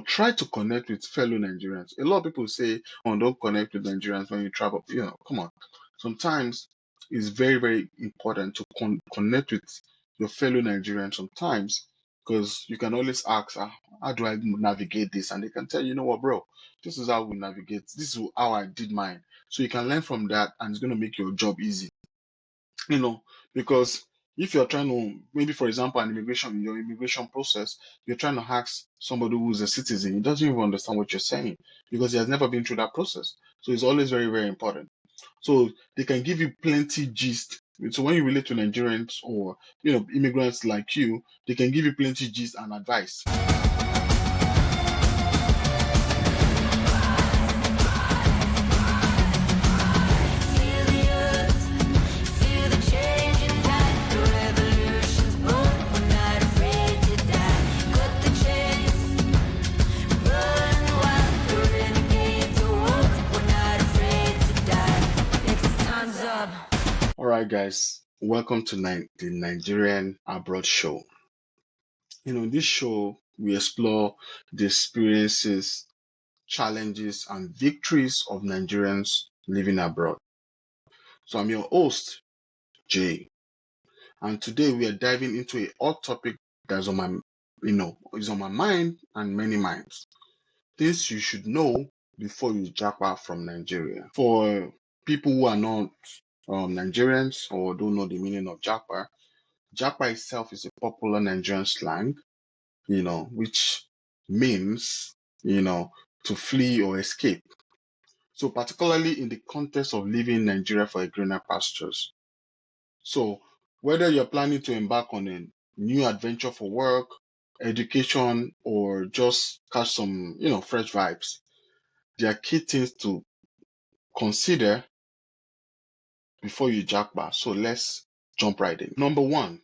try to connect with fellow Nigerians. A lot of people say, "Oh, don't connect with Nigerians when you travel." Come on. Sometimes it's very, very important to connect with your fellow Nigerians sometimes, because you can always ask, how do I navigate this? And they can tell you, you know what, bro, this is how we navigate. This is how I did mine. So you can learn from that, and it's going to make your job easy. Because if you're trying to, maybe for example, your immigration process, you're trying to ask somebody who's a citizen, he doesn't even understand what you're saying because he has never been through that process. So it's always very, very important. So they can give you plenty gist. So when you relate to Nigerians or immigrants like you, they can give you plenty gist and advice. All right, guys, welcome to the Nigerian Abroad Show. In this show, we explore the experiences, challenges, and victories of Nigerians living abroad. So I'm your host, Jay, and today we are diving into a hot topic that's on my mind and many minds. Things you should know before you japa from Nigeria. For people who are not Nigerians or don't know the meaning of japa, japa itself is a popular Nigerian slang, which means, to flee or escape. So particularly in the context of leaving Nigeria for a greener pastures. So whether you're planning to embark on a new adventure for work, education, or just catch some, fresh vibes, there are key things to consider before you japa. So let's jump right in. Number one,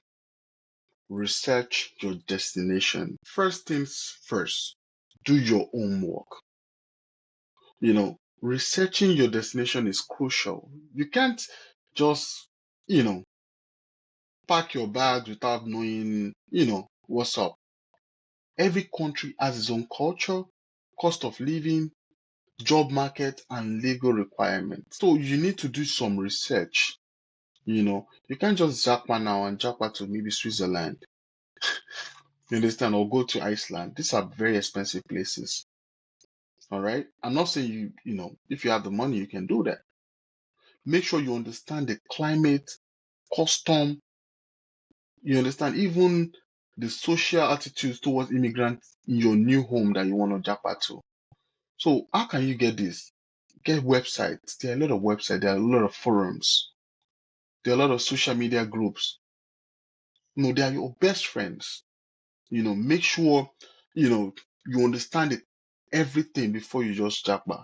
research your destination. First things first, do your homework. Researching your destination is crucial. You can't just, pack your bags without knowing, what's up. Every country has its own culture, cost of living, job market, and legal requirements. So you need to do some research. You can't just japa now and japa to maybe Switzerland. You understand? Or go to Iceland. These are very expensive places. All right. I'm not saying if you have the money, you can do that. Make sure you understand the climate, custom, you understand, even the social attitudes towards immigrants in your new home that you want to japa to. So how can you get this? Get websites. There are a lot of websites. There are a lot of forums. There are a lot of social media groups. They are your best friends. Make sure, you understand everything before you just japa.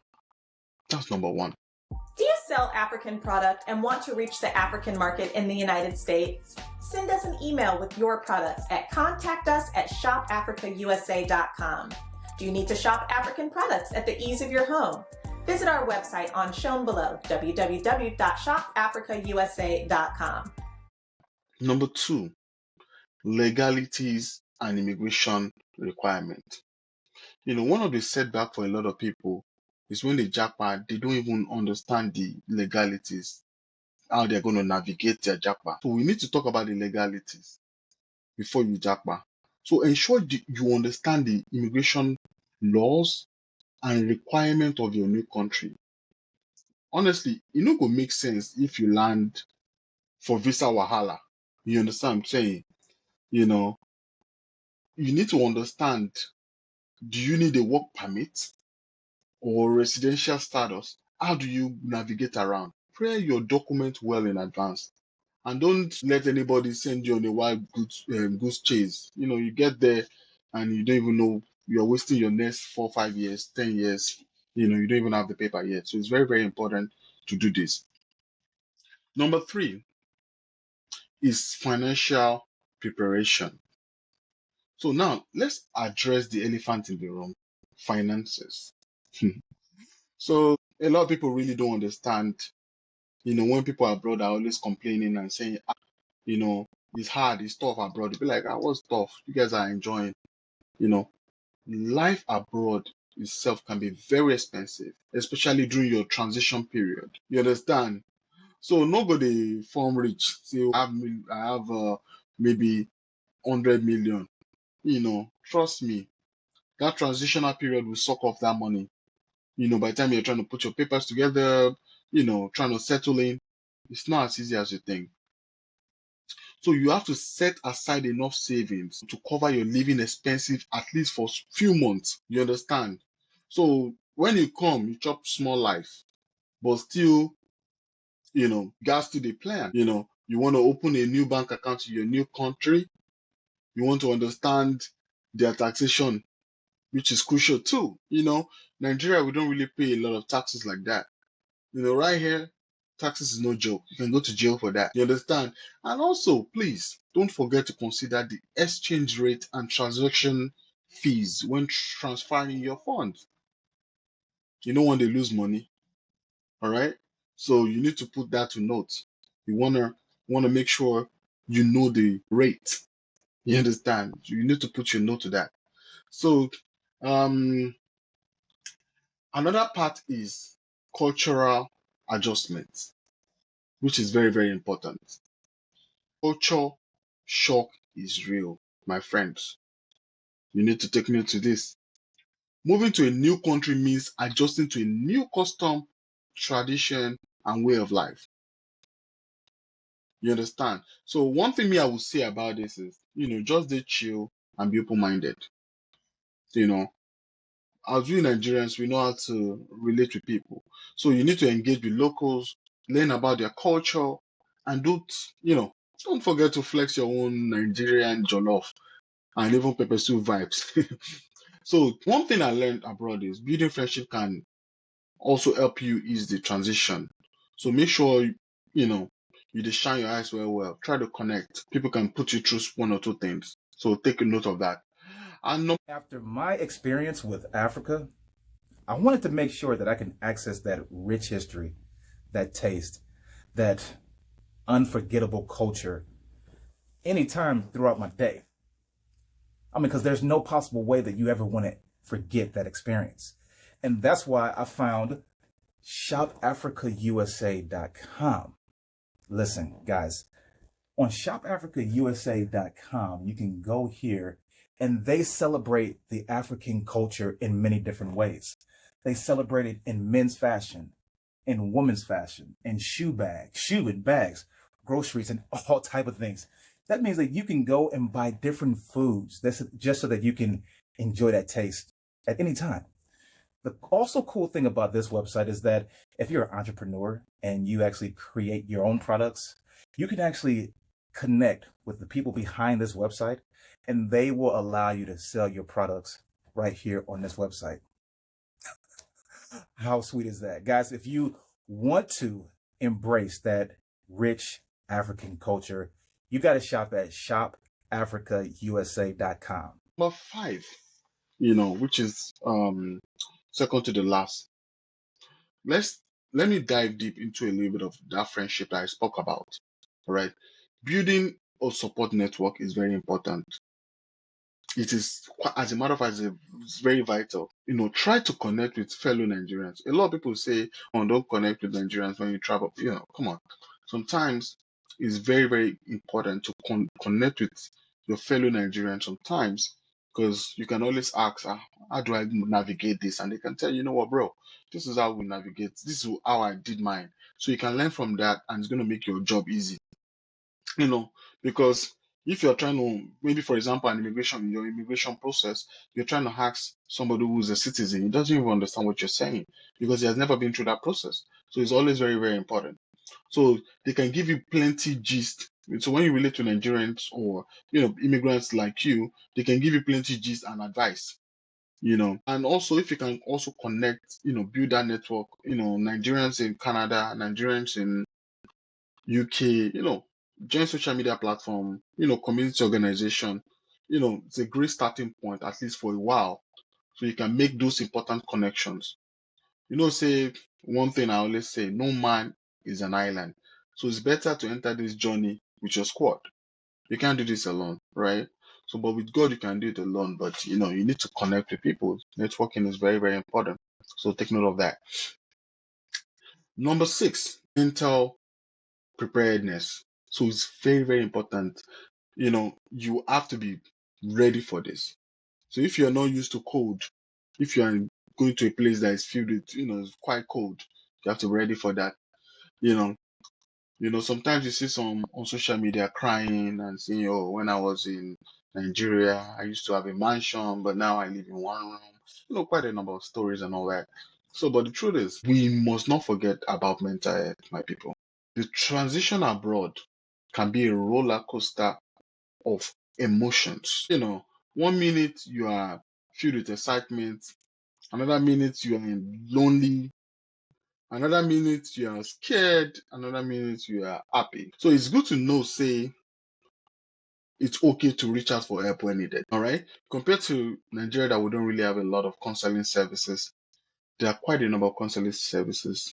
That's number one. Do you sell African product and want to reach the African market in the United States? Send us an email with your products at contactus@shopafricausa.com. Do you need to shop African products at the ease of your home? Visit our website on shown below, www.shopafricausa.com. Number two, legalities and immigration requirements. One of the setbacks for a lot of people is when they japa, they don't even understand the legalities, how they're going to navigate their japa. So we need to talk about the legalities before you japa. So ensure you understand the immigration laws and requirement of your new country. Honestly, it no go make sense if you land for visa wahala. You understand what I'm saying? You need to understand, do you need a work permit or residential status? How do you navigate around? Prepare your document well in advance, and don't let anybody send you on a wild goose chase. You get there and you don't even know, you're wasting your next 4, 5 years, 10 years. You don't even have the paper yet. So it's very, very important to do this. Number three is financial preparation. So now let's address the elephant in the room, finances. So a lot of people really don't understand, when people abroad are always complaining and saying, it's hard, it's tough abroad. They be like, what's tough? You guys are enjoying, you know. life abroad itself can be very expensive, especially during your transition period. You understand? So nobody form rich. Say I have maybe 100 million. Trust me, that transitional period will suck off that money. By the time you're trying to put your papers together, trying to settle in, it's not as easy as you think. So you have to set aside enough savings to cover your living expenses at least for few months. You understand? So when you come, you chop small life, but still, gas to the plan. You want to open a new bank account in your new country. You want to understand their taxation, which is crucial too. Nigeria, we don't really pay a lot of taxes like that. Right here, taxes is no joke. You can go to jail for that. You understand? And also, please don't forget to consider the exchange rate and transaction fees when transferring your funds. You don't want to lose money. All right. So you need to put that to note. You wanna make sure you know the rate. You understand? You need to put your note to that. So um another part is cultural adjustment, which is very, very important. Culture shock is real, my friends. You need to take note to this. Moving to a new country means adjusting to a new custom, tradition, and way of life. You understand? So one thing I would say about this is, just be chill and be open-minded. You know, as we Nigerians, we know how to relate with people. So you need to engage with locals, learn about their culture, and don't forget to flex your own Nigerian jollof and even pepper soup vibes. So one thing I learned abroad is building friendship can also help you ease the transition. So make sure you just shine your eyes well. Try to connect. People can put you through one or two things. So take a note of that. And After my experience with Africa, I wanted to make sure that I can access that rich history, that taste, that unforgettable culture anytime throughout my day. Because there's no possible way that you ever want to forget that experience. And that's why I found shopafricausa.com. Listen, guys, on shopafricausa.com, you can go here and they celebrate the African culture in many different ways. They celebrate it in men's fashion, in women's fashion, in shoe and bags, groceries, and all type of things. That means that you can go and buy different foods. That's just so that you can enjoy that taste at any time. The also cool thing about this website is that if you're an entrepreneur and you actually create your own products, you can actually connect with the people behind this website and they will allow you to sell your products right here on this website. How sweet is that? Guys, if you want to embrace that rich African culture, you got to shop at shopafricausa.com. Number 5, which is second to the last. Let me dive deep into a little bit of that friendship that I spoke about. All right. Building a support network is very important. It is, as a matter of fact, it's very vital. Try to connect with fellow Nigerians. A lot of people say, "Oh, don't connect with Nigerians when you travel." Come on. Sometimes it's very, very important to connect with your fellow Nigerians. Sometimes, because you can always ask, "How do I navigate this?" And they can tell you, "You know what, bro? This is how we navigate. This is how I did mine." So you can learn from that, and it's going to make your job easy. Because if you're trying to, maybe for example, your immigration process, you're trying to ask somebody who's a citizen, he doesn't even understand what you're saying because he has never been through that process. So it's always very, very important. So they can give you plenty gist. So when you relate to Nigerians or immigrants like you, they can give you plenty gist and advice. And also if you can also connect, build that network, Nigerians in Canada, Nigerians in UK, join social media platform, community organization, it's a great starting point, at least for a while. So you can make those important connections. Say one thing I always say, no man is an island. So it's better to enter this journey with your squad. You can't do this alone, right? So, but with God, you can do it alone. But you need to connect with people. Networking is very, very important. So take note of that. Number 6, mental preparedness. So it's very, very important. You have to be ready for this. So if you're not used to cold, if you are going to a place that is filled with, it's quite cold, you have to be ready for that. You know, sometimes you see some on social media crying and saying, "Oh, when I was in Nigeria, I used to have a mansion, but now I live in one room." Quite a number of stories and all that. So, but the truth is, we must not forget about mental health, my people. The transition abroad can be a roller coaster of emotions. 1 minute you are filled with excitement, another minute you are lonely, another minute you are scared, another minute you are happy. So it's good to know, say, it's okay to reach out for help when needed. All right. Compared to Nigeria, that we don't really have a lot of counseling services, there are quite a number of counseling services.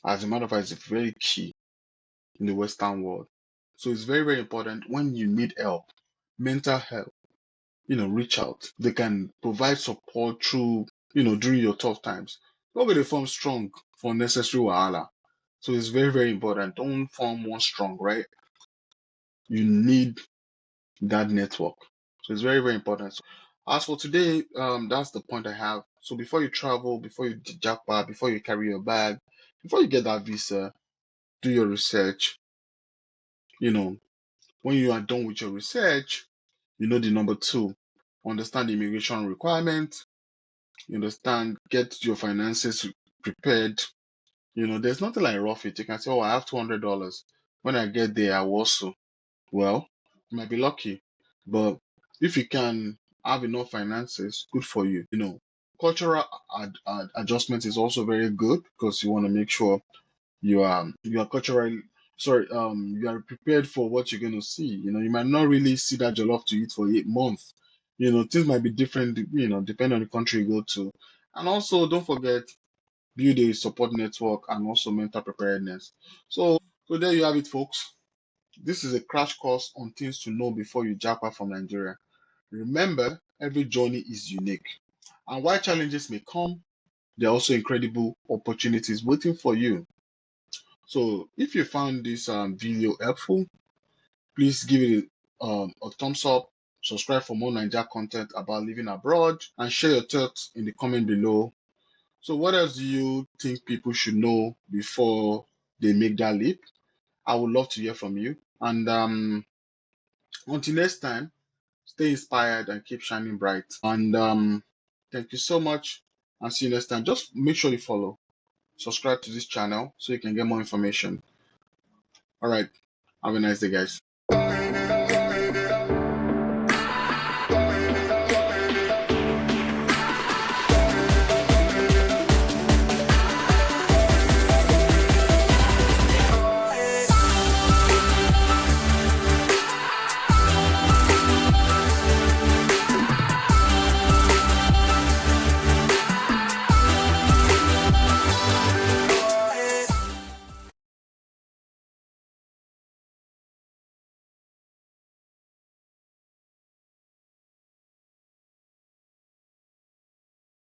As a matter of fact, it's very key in the Western world. So it's very, very important when you need help, mental health, reach out. They can provide support through, during your tough times. Don't get a form strong for unnecessary wahala. So it's very, very important. Don't form one strong, right? You need that network. So it's very, very important. So as for today, that's the point I have. So before you travel, before you Japa, before you carry your bag, before you get that visa, do your research. When you are done with your research, the number 2, understand the immigration requirement. You understand, get your finances prepared. There's nothing like rough it. You can say, "Oh, I have $200. When I get there, I will also." Well, you might be lucky, but if you can have enough finances, good for you. Cultural adjustment is also very good because you want to make sure you are culturally sorry you are prepared for what you're going to see. You might not really see that jollof to eat for 8 months. Things might be different, depending on the country you go to. And also, don't forget, build a support network and also mental preparedness. So there you have it, folks. This is a crash course on things to know before you jump out from Nigeria. Remember, every journey is unique, and while challenges may come, there are also incredible opportunities waiting for you. So if you found this video helpful, please give it a thumbs up, subscribe for more Nigeria content about living abroad, and share your thoughts in the comment below. So what else do you think people should know before they make that leap? I would love to hear from you. And until next time, stay inspired and keep shining bright. And thank you so much, and see you next time. Just make sure you follow, subscribe to this channel so you can get more information. All right. Have a nice day, guys.